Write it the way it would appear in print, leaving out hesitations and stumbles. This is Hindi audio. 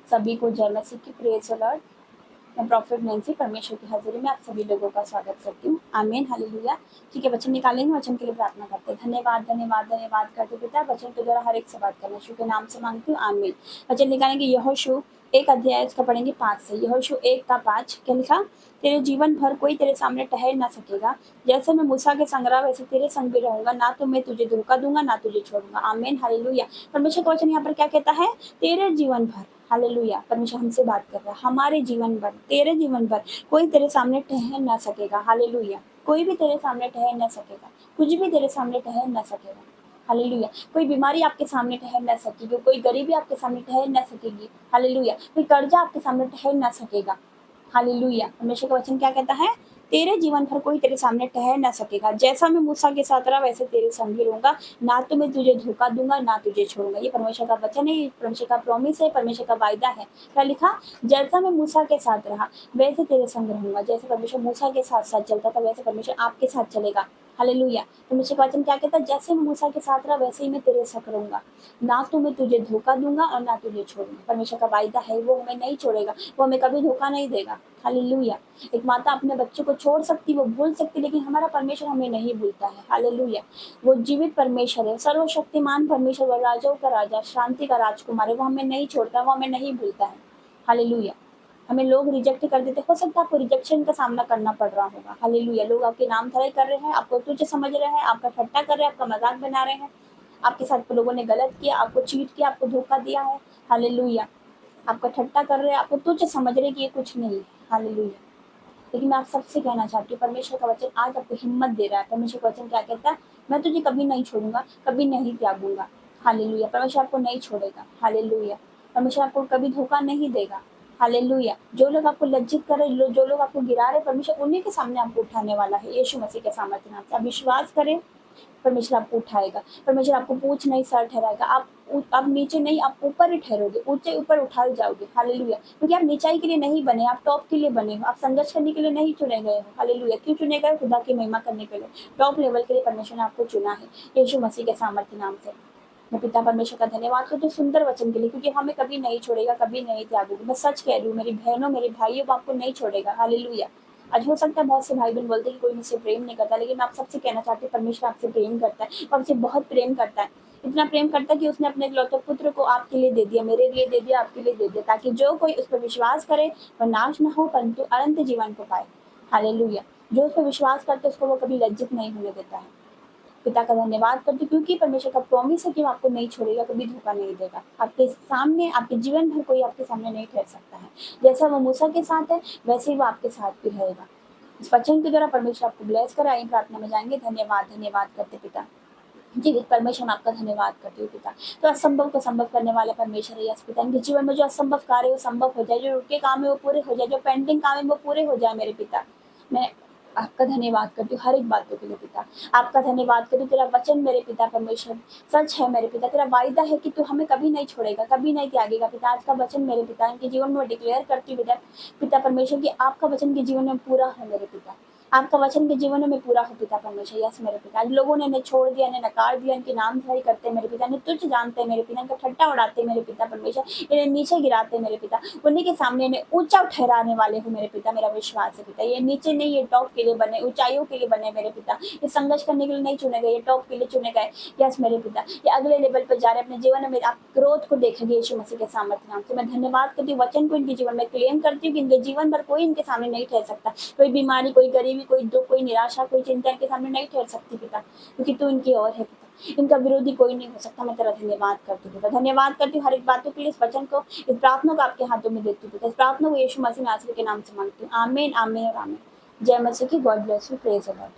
सभी को जय मसीह की प्रेज द लॉर्ड। मैं प्रॉफिट नैंसी परमेश्वर की हाजिरी में आप सभी लोगों का स्वागत करती हूँ। आमीन, हालेलुया। ठीक है, वचन निकालेंगे, वचन के लिए प्रार्थना करते हैं। धन्यवाद धन्यवाद धन्यवाद करते पिता, वचन के द्वारा हर एक से बात करना यीशु के नाम से मांगती हूँ। आमीन। वचन निकालेंगे यहोशू 1 अध्याय इसका पढ़ेंगे 5 से। यहोशू 1:5 क्या लिखा? तेरे जीवन भर कोई तेरे सामने ठहर ना सकेगा। जैसे मैं मूसा के संग रहा वैसे तेरे संग भी रहूंगा, ना तो मैं तुझे धोखा दूंगा ना तुझे छोड़ूंगा। आमीन, हालेलुया। परमेश्वर का वचन यहाँ पर क्या कहता है? तेरे जीवन भर, हालेलुया। परमेश्वर हमसे बात कर रहा है। हमारे जीवन भर, तेरे जीवन भर कोई तेरे सामने ठहर ना सकेगा। हालेलुया। कोई भी तेरे सामने ठहर ना सकेगा, कुछ भी तेरे सामने ठहर ना सकेगा। हालेलुया। कोई बीमारी आपके सामने ठहर ना सकेगी, कोई गरीबी आपके सामने ठहर ना सकेगी। हालेलुया। कोई कर्जा आपके सामने ठहर ना सकेगा। हालेलुया। परमेश्वर का वचन क्या कहता है? तेरे जीवन भर कोई तेरे सामने ठहर ना सकेगा। जैसा मैं मूसा के साथ रहा वैसे तेरे संग भी रहूंगा, ना तो मैं तुझे धोखा दूंगा ना तुझे छोड़ूंगा। ये परमेश्वर का वचन है, परमेश्वर का प्रॉमिस है, परमेश्वर का वायदा है। क्या लिखा? जैसा मैं मूसा के साथ रहा वैसे तेरे संग रहूंगा। जैसे परमेश्वर मूसा के साथ साथ चलता था वैसे परमेश्वर आपके साथ चलेगा। हालेलुया। परमेश्वर का वचन क्या कहता है? जैसे मैं मूसा के साथ रहा वैसे ही मैं तेरे संग रहूंगा, ना तो मैं तुझे धोखा दूंगा और ना तुझे छोड़ूंगा। परमेश्वर का वायदा है, वो हमें नहीं छोड़ेगा, वो हमें कभी धोखा नहीं देगा। हालेलुया। एक माता अपने बच्चों को छोड़ सकती, वो भूल सकती, लेकिन हमारा परमेश्वर हमें नहीं भूलता है। हालेलुया। वो जीवित परमेश्वर है, सर्वशक्तिमान परमेश्वर, वो राजाओं का राजा, शांति का राजकुमार है। वो हमें नहीं छोड़ता, वो हमें नहीं भूलता है। हालेलुया। हमें लोग रिजेक्ट कर देते, हो सकता है आपको रिजेक्शन का सामना करना पड़ रहा होगा। हालेलुया। लोग आपके नाम धराई कर रहे हैं, आपको तुच्छ समझ रहे हैं, आपका ठट्टा कर रहे हैं, आपका मजाक बना रहे हैं। आपके साथ लोगों ने गलत किया, आपको चीट किया, आपको धोखा दिया है। हालेलुया। आपका ठट्टा कर रहे हैं, आपको तुच्छ समझ रहे कि ये कुछ नहीं है। हालेलुया। लेकिन मैं आप सबसे कहना चाहती हूँ, परमेश्वर का वचन आज आपको हिम्मत दे रहा है। परमेश्वर का वचन क्या कहता है? मैं तुझे कभी नहीं छोड़ूंगा, कभी नहीं त्यागूंगा। हालेलुया। परमेश्वर आपको नहीं छोड़ेगा। हालेलुया। परमेश्वर आपको कभी धोखा नहीं देगा। हालेलुया। जो लोग आपको लज्जित कर रहे, जो लोग आपको गिरा रहे, परमेश्वर उन्हीं के सामने आपको उठाने वाला है। यीशु मसीह के सामर्थ्य नाम से आप विश्वास करें, परमेश्वर आपको उठाएगा। परमेश्वर आपको पूछ नहीं सर ठहराएगा। आप नीचे नहीं, आप ऊपर ही ठहरोगे, ऊंचे ऊपर उठाए जाओगे। हालेलुया। क्योंकि आप नीचाई के लिए नहीं बने, आप टॉप के लिए बने हो। आप संघर्ष करने के लिए नहीं चुने गए हो। हालेलुया। क्यों चुने गए? खुदा की महिमा करने के लिए, टॉप लेवल के लिए परमेश्वर ने आपको चुना है। यीशु मसीह के सामर्थ्य नाम से मैं पिता परमेश्वर का धन्यवाद करती हूँ सुंदर वचन के लिए, क्योंकि हमें कभी नहीं छोड़ेगा, कभी नहीं त्यागेगा। मैं सच कह रही हूँ, मेरी बहनों मेरे भाइयों, आपको नहीं छोड़ेगा। हालेलुया। आज हो सकता है बहुत से भाई बहन बोलते हैं कि कोई मुझसे प्रेम नहीं करता, लेकिन मैं आप सबसे कहना चाहती हूँ, परमेश्वर आपसे प्रेम करता है, वो आपसे बहुत प्रेम करता है। इतना प्रेम करता है कि उसने अपने इकलौते पुत्र को आपके लिए दे दिया, मेरे लिए दे दिया, आपके लिए दे दिया, ताकि जो कोई उस पर विश्वास करे वह नाश न हो परंतु अनंत जीवन को पाए। हालेलुया। जो उस पर विश्वास करते उसको वो कभी लज्जित नहीं होने देता है। पिता का धन्यवाद करती हूँ, क्योंकि परमेश्वर का प्रॉमिस है कि वो आपको नहीं छोड़ेगा, कभी धोखा नहीं देगा। आपके सामने, आपके जीवन भर कोई आपके सामने नहीं ठहर सकता है। जैसा वो मूसा के साथ है वैसे ही वो आपके साथ भी रहेगा। इस वचन के द्वारा परमेश्वर आपको ब्लेस कराए। प्रार्थना में जाएंगे। धन्यवाद धन्यवाद करते पिता। जीवित परमेश्वर, आपका धन्यवाद करती हूँ पिता। तो असंभव को संभव करने वाला परमेश्वर है। यस पिता, इनके जीवन में जो असंभव कार्य वो संभव हो जाए, जो रुके काम है वो पूरे हो जाए, जो पेंडिंग काम है वो पूरे हो जाए मेरे पिता। मैं आपका धन्यवाद करती हूँ हर एक बातों के लिए पिता। आपका धन्यवाद करती हूँ, तेरा वचन मेरे पिता परमेश्वर सच है मेरे पिता। तेरा वायदा है कि तू हमें कभी नहीं छोड़ेगा, कभी नहीं त्यागेगा पिता। आज का वचन मेरे पिता इनके जीवन में डिक्लेयर करती हूँ पिता परमेश्वर की आपका वचन के जीवन में पूरा हो मेरे पिता। आपका वचन के जीवन में पूरा हो पिता परमेश्वर। यस मेरे पिता, आज लोगों ने इन्हें छोड़ दिया, इन्हें नकार दिया, इनके नाम धराई करते मेरे पिता, इन्हें तुच्छ जानते मेरे पिता, इनका ठट्टा उड़ाते मेरे पिता परमेश्वर, इन्हें नीचे गिराते मेरे पिता। उन्हीं के सामने इन्हें ऊंचा ठहराने वाले हो मेरे पिता। मेरा विश्वास है पिता, ये नीचे नहीं, ये टॉप के लिए बने, ऊंचाइयों के लिए बने मेरे पिता। ये संघर्ष करने के लिए नहीं चुने गए, ये टॉप के लिए चुने गए। यस मेरे पिता, ये अगले लेवल पर जा रहे अपने जीवन में। आप ग्रोथ को देखेंगे यीशु मसीह के सामर्थ्य नाम से। मैं धन्यवाद करती हूँ, वचन को इनके जीवन में क्लेम करती हूँ कि इनके जीवन भर कोई इनके सामने नहीं ठहर सकता। कोई बीमारी, कोई गरीबी, कोई दुख, कोई निराशा, कोई चिंता इनके सामने नहीं ठहर सकती पिता, क्योंकि तू इनकी ओर है पिता। इनका विरोधी कोई नहीं हो सकता। मैं तेरा धन्यवाद करती हूँ पिता, धन्यवाद करती हूँ हर एक बातों के लिए। इस वचन को, इस प्रार्थना को आपके हाथों में देती हूँ पिता। इस प्रार्थना को यीशु मसीह नासरी के नाम से मांगती हूँ। आमीन आमीन और आमीन। जय मसीह की। God bless you. Praise the Lord.